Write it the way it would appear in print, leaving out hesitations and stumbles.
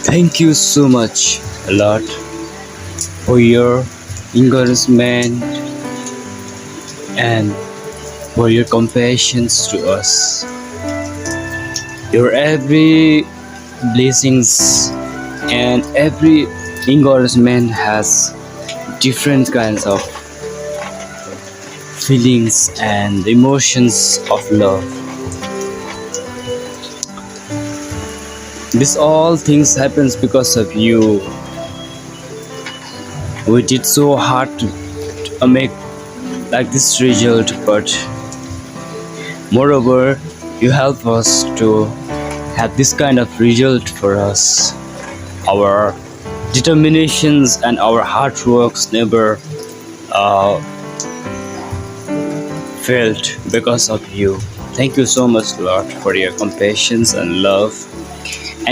Thank you so much, Lord, for your encouragement and for your compassion to us. Your every blessings and every encouragement has different kinds of feelings and emotions of love. This all things happens because of you. We did so hard to make like this result, but moreover, you help us to have this kind of result for us. Our determinations and our hard works never uh, failed because of you. Thank you so much, Lord, for your compassion and love. And